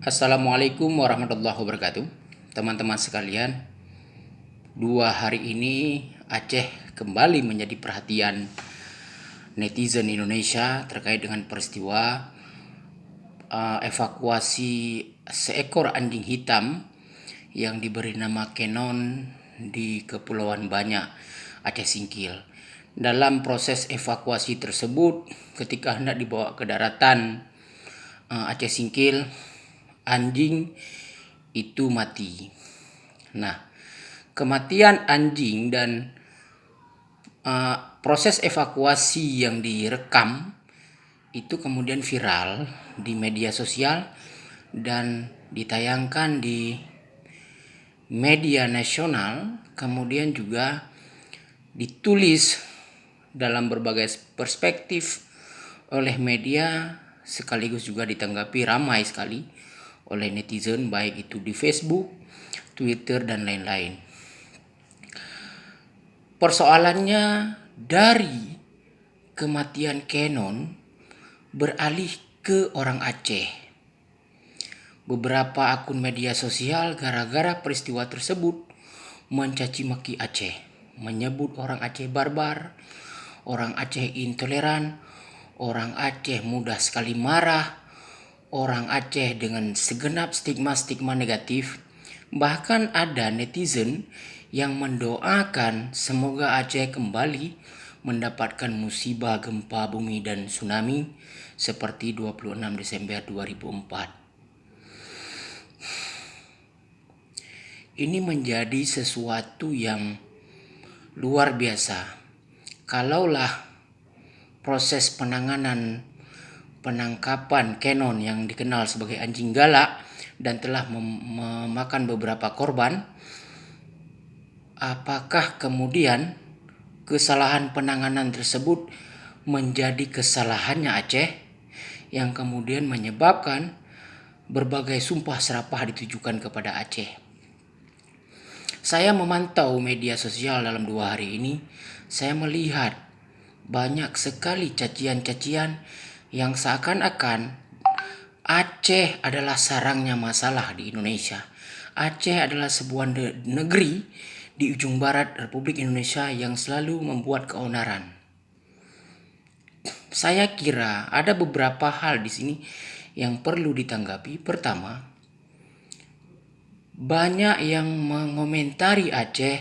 Assalamualaikum warahmatullahi wabarakatuh. Teman-teman sekalian, 2 hari ini Aceh kembali menjadi perhatian netizen Indonesia terkait dengan peristiwa evakuasi seekor anjing hitam yang diberi nama Kenon di Kepulauan Banyak, Aceh Singkil. Dalam proses evakuasi tersebut, ketika hendak dibawa ke daratan Aceh Singkil, anjing itu mati. Nah, kematian anjing dan proses evakuasi yang direkam itu kemudian viral di media sosial dan ditayangkan di media nasional, kemudian juga ditulis dalam berbagai perspektif oleh media, sekaligus juga ditanggapi ramai sekali oleh netizen, baik itu di Facebook, Twitter, dan lain-lain. Persoalannya, dari kematian Kenon beralih ke orang Aceh. Beberapa akun media sosial gara-gara peristiwa tersebut mencaci maki Aceh, menyebut orang Aceh barbar, orang Aceh intoleran, orang Aceh mudah sekali marah, orang Aceh dengan segenap stigma-stigma negatif. Bahkan ada netizen yang mendoakan semoga Aceh kembali mendapatkan musibah gempa bumi dan tsunami seperti 26 Desember 2004. Ini menjadi sesuatu yang luar biasa. Kalaulah proses penangkapan Kenon yang dikenal sebagai anjing galak dan telah memakan beberapa korban, apakah kemudian kesalahan penanganan tersebut menjadi kesalahannya Aceh yang kemudian menyebabkan berbagai sumpah serapah ditujukan kepada Aceh? Saya memantau media sosial dalam 2 hari ini, saya melihat banyak sekali cacian-cacian yang seakan-akan Aceh adalah sarangnya masalah di Indonesia. Aceh adalah sebuah negeri di ujung barat Republik Indonesia yang selalu membuat keonaran. Saya kira ada beberapa hal di sini yang perlu ditanggapi. Pertama, banyak yang mengomentari Aceh,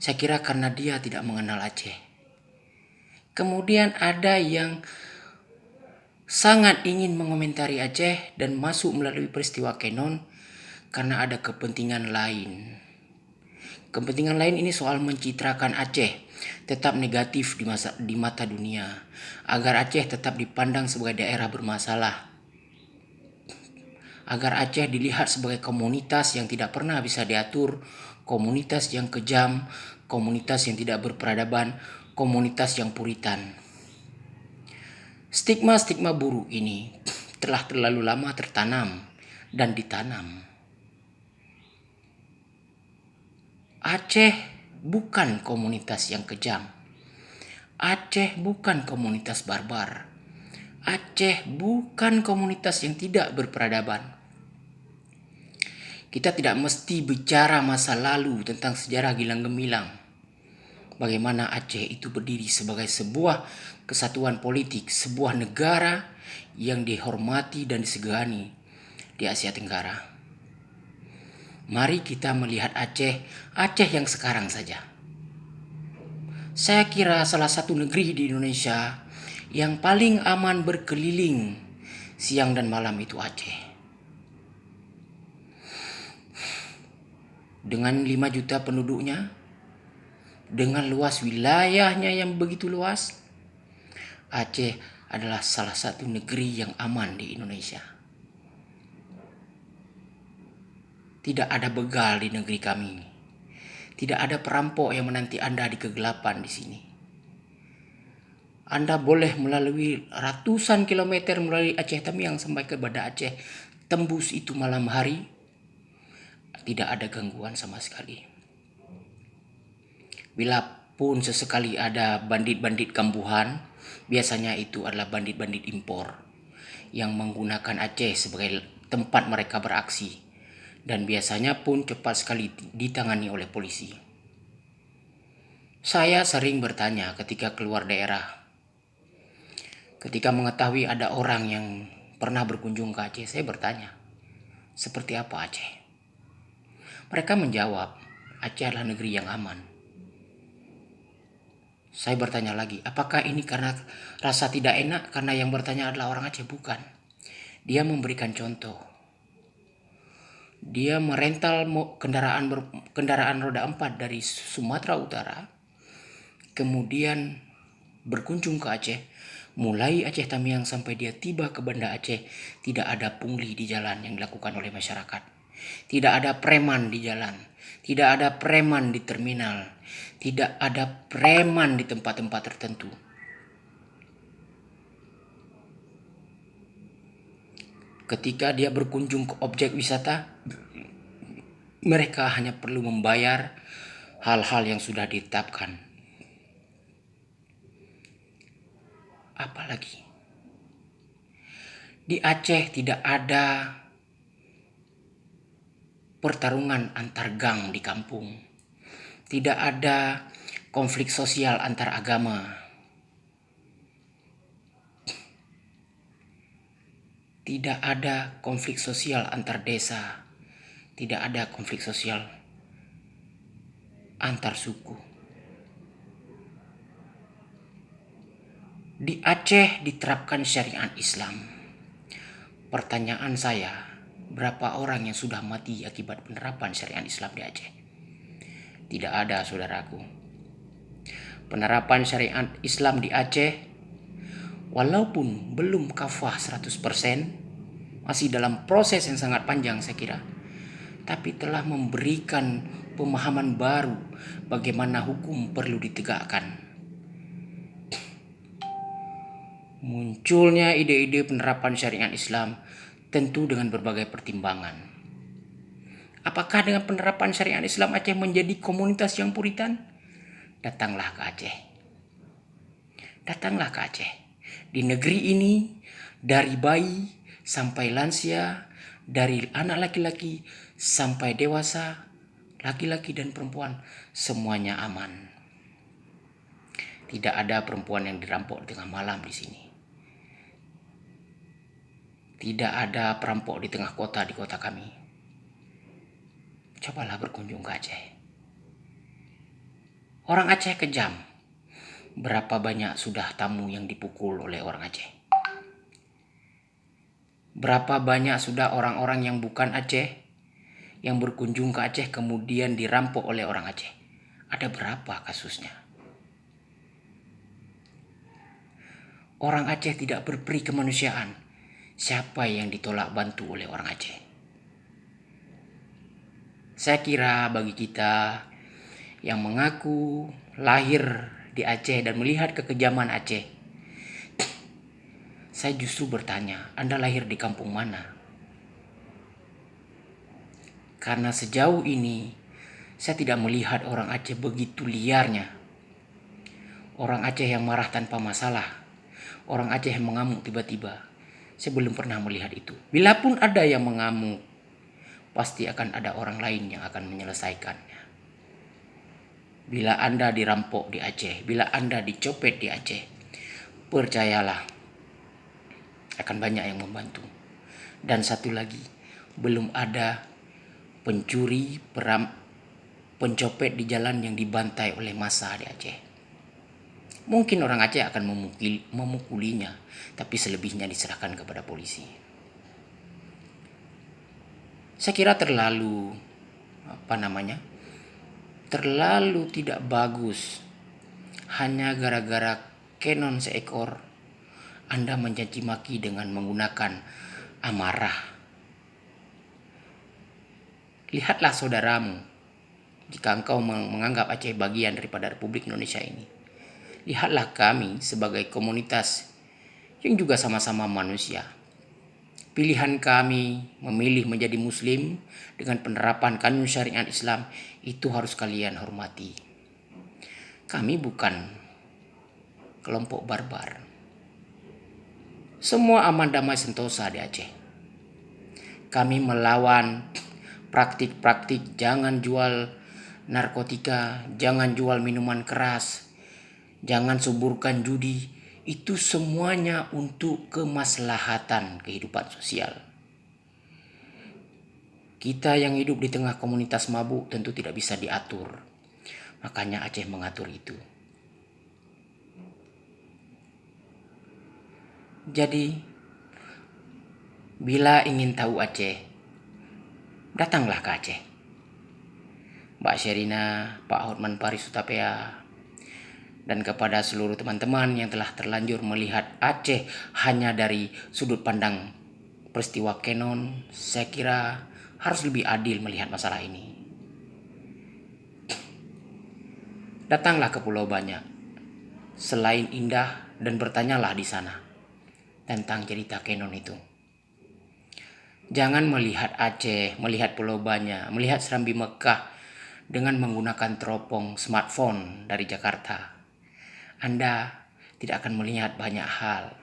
saya kira karena dia tidak mengenal Aceh. Kemudian ada yang sangat ingin mengomentari Aceh dan masuk melalui peristiwa Kenon karena ada kepentingan lain. Kepentingan lain ini soal mencitrakan Aceh tetap negatif di mata dunia, agar Aceh tetap dipandang sebagai daerah bermasalah, agar Aceh dilihat sebagai komunitas yang tidak pernah bisa diatur, komunitas yang kejam, komunitas yang tidak berperadaban, komunitas yang puritan. Stigma-stigma buruk ini telah terlalu lama tertanam dan ditanam. Aceh bukan komunitas yang kejam. Aceh bukan komunitas barbar. Aceh bukan komunitas yang tidak berperadaban. Kita tidak mesti bicara masa lalu tentang sejarah gilang gemilang. Bagaimana Aceh itu berdiri sebagai sebuah kesatuan politik, sebuah negara yang dihormati dan disegani di Asia Tenggara. Mari kita melihat Aceh yang sekarang saja. Saya kira salah satu negeri di Indonesia yang paling aman berkeliling siang dan malam itu Aceh. Dengan 5 juta penduduknya, dengan luas wilayahnya yang begitu luas, Aceh adalah salah satu negeri yang aman di Indonesia. Tidak ada begal di negeri kami. Tidak ada perampok yang menanti Anda di kegelapan di sini. Anda boleh melalui ratusan kilometer melalui Aceh Tamiang sampai ke Banda Aceh, tembus itu malam hari, tidak ada gangguan sama sekali. Bila pun sesekali ada bandit-bandit kambuhan, biasanya itu adalah bandit-bandit impor yang menggunakan Aceh sebagai tempat mereka beraksi, dan biasanya pun cepat sekali ditangani oleh polisi. Saya sering bertanya ketika keluar daerah, ketika mengetahui ada orang yang pernah berkunjung ke Aceh, saya bertanya, seperti apa Aceh? Mereka menjawab, Aceh adalah negeri yang aman. Saya bertanya lagi, apakah ini karena rasa tidak enak karena yang bertanya adalah orang Aceh? Bukan. Dia memberikan contoh. Dia merental kendaraan roda 4 dari Sumatera Utara, kemudian berkunjung ke Aceh. Mulai Aceh Tamiang sampai dia tiba ke Banda Aceh, tidak ada pungli di jalan yang dilakukan oleh masyarakat. Tidak ada preman di jalan, tidak ada preman di terminal, tidak ada preman di tempat-tempat tertentu. Ketika dia berkunjung ke objek wisata, mereka hanya perlu membayar hal-hal yang sudah ditetapkan. Apalagi di Aceh tidak ada pertarungan antar gang di kampung. Tidak ada konflik sosial antar agama. Tidak ada konflik sosial antar desa. Tidak ada konflik sosial antar suku. Di Aceh diterapkan syariat Islam. Pertanyaan saya, berapa orang yang sudah mati akibat penerapan syariat Islam di Aceh? Tidak ada, saudaraku. Penerapan syariat Islam di Aceh, walaupun belum kafah 100%, masih dalam proses yang sangat panjang saya kira, tapi telah memberikan pemahaman baru bagaimana hukum perlu ditegakkan. Munculnya ide-ide penerapan syariat Islam tentu dengan berbagai pertimbangan. Apakah dengan penerapan syariat Islam Aceh menjadi komunitas yang puritan? Datanglah ke Aceh. Datanglah ke Aceh. Di negeri ini, dari bayi sampai lansia, dari anak laki-laki sampai dewasa, laki-laki dan perempuan, semuanya aman. Tidak ada perempuan yang dirampok di tengah malam di sini. Tidak ada perampok di tengah kota di kota kami. Cobalah berkunjung ke Aceh. Orang Aceh kejam. Berapa banyak sudah tamu yang dipukul oleh orang Aceh? Berapa banyak sudah orang-orang yang bukan Aceh yang berkunjung ke Aceh kemudian dirampok oleh orang Aceh? Ada berapa kasusnya? Orang Aceh tidak berperi kemanusiaan. Siapa yang ditolak bantu oleh orang Aceh? Saya kira bagi kita yang mengaku lahir di Aceh dan melihat kekejaman Aceh, saya justru bertanya, Anda lahir di kampung mana? Karena sejauh ini saya tidak melihat orang Aceh begitu liarnya. Orang Aceh yang marah tanpa masalah. Orang Aceh yang mengamuk tiba-tiba. Saya belum pernah melihat itu. Bila pun ada yang mengamuk, pasti akan ada orang lain yang akan menyelesaikannya. Bila Anda dirampok di Aceh, bila Anda dicopet di Aceh, percayalah, akan banyak yang membantu. Dan satu lagi, belum ada pencuri, pencopet di jalan yang dibantai oleh massa di Aceh. Mungkin orang Aceh akan memukulinya, tapi selebihnya diserahkan kepada polisi. Saya kira terlalu tidak bagus. Hanya gara-gara Canon seekor Anda mencaci maki dengan menggunakan amarah. Lihatlah saudaramu, jika engkau menganggap Aceh bagian daripada Republik Indonesia ini. Lihatlah kami sebagai komunitas yang juga sama-sama manusia. Pilihan kami memilih menjadi Muslim dengan penerapan kanun syariat Islam itu harus kalian hormati. Kami bukan kelompok barbar. Semua aman damai sentosa di Aceh. Kami melawan praktik-praktik jangan jual narkotika, jangan jual minuman keras, jangan suburkan judi. Itu semuanya untuk kemaslahatan kehidupan sosial. Kita yang hidup di tengah komunitas mabuk tentu tidak bisa diatur. Makanya Aceh mengatur itu. Jadi, bila ingin tahu Aceh, datanglah ke Aceh. Mbak Sherina, Pak Hotman Paris Hutapea, dan kepada seluruh teman-teman yang telah terlanjur melihat Aceh hanya dari sudut pandang peristiwa Kenon, saya kira harus lebih adil melihat masalah ini. Datanglah ke Pulau Banyak, selain indah, dan bertanyalah di sana tentang cerita Kenon itu. Jangan melihat Aceh, melihat Pulau Banyak, melihat Serambi Mekah dengan menggunakan teropong smartphone dari Jakarta. Anda tidak akan melihat banyak hal.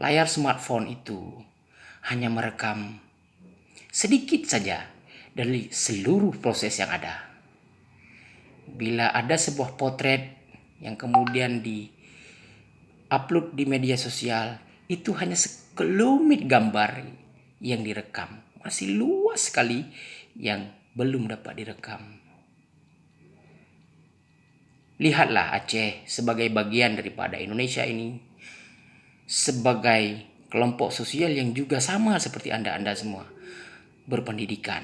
Layar smartphone itu hanya merekam sedikit saja dari seluruh proses yang ada. Bila ada sebuah potret yang kemudian di-upload di media sosial, itu hanya sekelumit gambar yang direkam. Masih luas sekali yang belum dapat direkam. Lihatlah Aceh sebagai bagian daripada Indonesia ini, sebagai kelompok sosial yang juga sama seperti Anda semua, berpendidikan.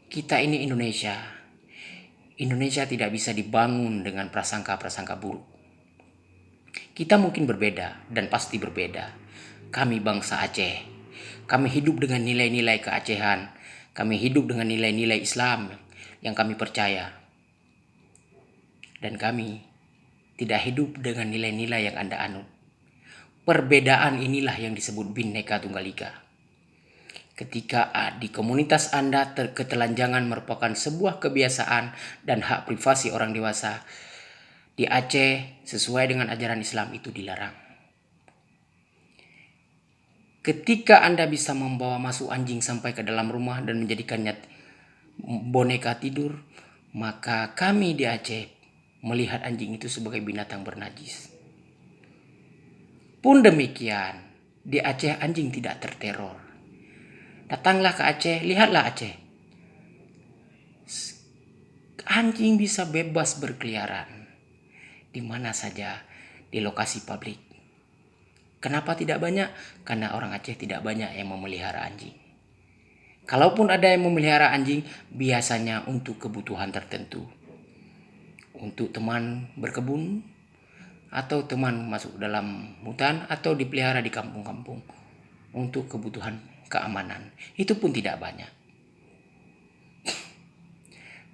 Kita ini Indonesia. Indonesia tidak bisa dibangun dengan prasangka-prasangka buruk. Kita mungkin berbeda dan pasti berbeda. Kami bangsa Aceh. Kami hidup dengan nilai-nilai keacehan. Kami hidup dengan nilai-nilai Islam yang kami percaya. Dan kami tidak hidup dengan nilai-nilai yang Anda anut. Perbedaan inilah yang disebut Bhinneka Tunggal Ika. Ketika di komunitas Anda ketelanjangan merupakan sebuah kebiasaan dan hak privasi orang dewasa, di Aceh sesuai dengan ajaran Islam itu dilarang. Ketika Anda bisa membawa masuk anjing sampai ke dalam rumah dan menjadikannya boneka tidur, maka kami di Aceh melihat anjing itu sebagai binatang bernajis. Pun demikian, di Aceh anjing tidak terteror. Datanglah ke Aceh, lihatlah Aceh. Anjing bisa bebas berkeliaran di mana saja, di lokasi publik. Kenapa tidak banyak? Karena orang Aceh tidak banyak yang memelihara anjing. Kalaupun ada yang memelihara anjing, biasanya untuk kebutuhan tertentu. Untuk teman berkebun, atau teman masuk dalam hutan, atau dipelihara di kampung-kampung untuk kebutuhan keamanan. Itu pun tidak banyak.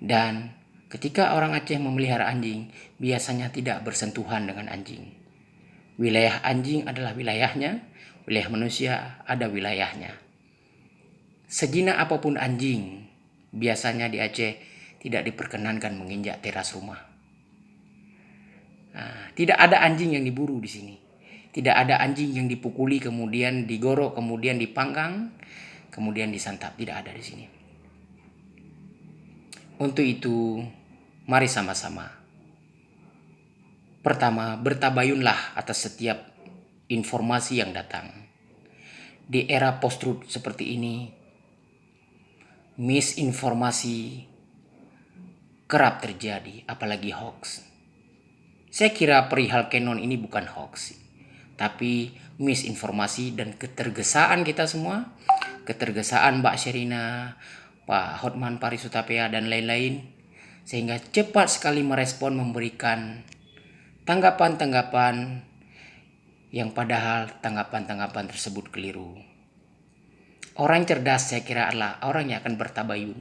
Dan ketika orang Aceh memelihara anjing, biasanya tidak bersentuhan dengan anjing. Wilayah anjing adalah wilayahnya, wilayah manusia ada wilayahnya. Sejinak apapun anjing, biasanya di Aceh tidak diperkenankan menginjak teras rumah. Tidak ada anjing yang diburu di sini. Tidak ada anjing yang dipukuli, kemudian digorok, kemudian dipanggang, kemudian disantap. Tidak ada di sini. Untuk itu, mari sama-sama. Pertama, bertabayunlah atas setiap informasi yang datang. Di era post-truth seperti ini, misinformasi kerap terjadi, apalagi hoax. Saya kira perihal Kenon ini bukan hoax, tapi misinformasi dan ketergesaan kita semua, ketergesaan Mbak Sherina, Pak Hotman Paris Hutapea, dan lain-lain, sehingga cepat sekali merespon, memberikan tanggapan-tanggapan yang padahal tanggapan-tanggapan tersebut keliru. Orang cerdas saya kira adalah orang yang akan bertabayun,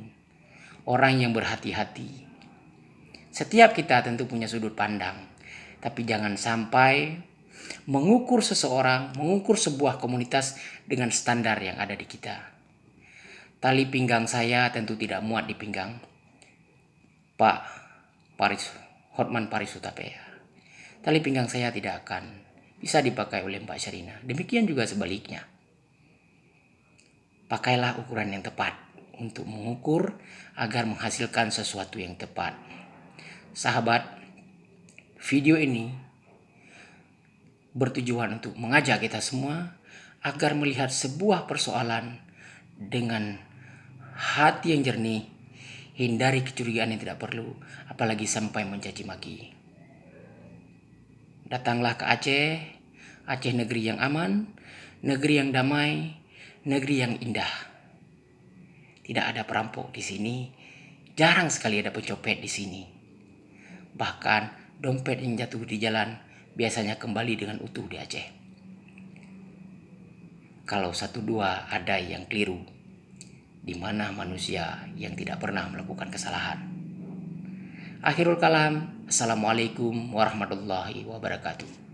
orang yang berhati-hati. Setiap kita tentu punya sudut pandang, tapi jangan sampai mengukur seseorang, mengukur sebuah komunitas dengan standar yang ada di kita. Tali pinggang saya tentu tidak muat di pinggang Pak Hotman Paris Hutapea. Tali pinggang saya tidak akan bisa dipakai oleh Mbak Sherina. Demikian juga sebaliknya. Pakailah ukuran yang tepat untuk mengukur agar menghasilkan sesuatu yang tepat. Sahabat, video ini bertujuan untuk mengajak kita semua agar melihat sebuah persoalan dengan hati yang jernih, hindari kecurigaan yang tidak perlu, apalagi sampai mencaci maki. Datanglah ke Aceh, Aceh negeri yang aman, negeri yang damai, negeri yang indah. Tidak ada perampok di sini, jarang sekali ada pencopet di sini. Bahkan dompet yang jatuh di jalan biasanya kembali dengan utuh di Aceh. Kalau satu dua ada yang keliru, di mana manusia yang tidak pernah melakukan kesalahan. Akhirul kalam, Assalamualaikum warahmatullahi wabarakatuh.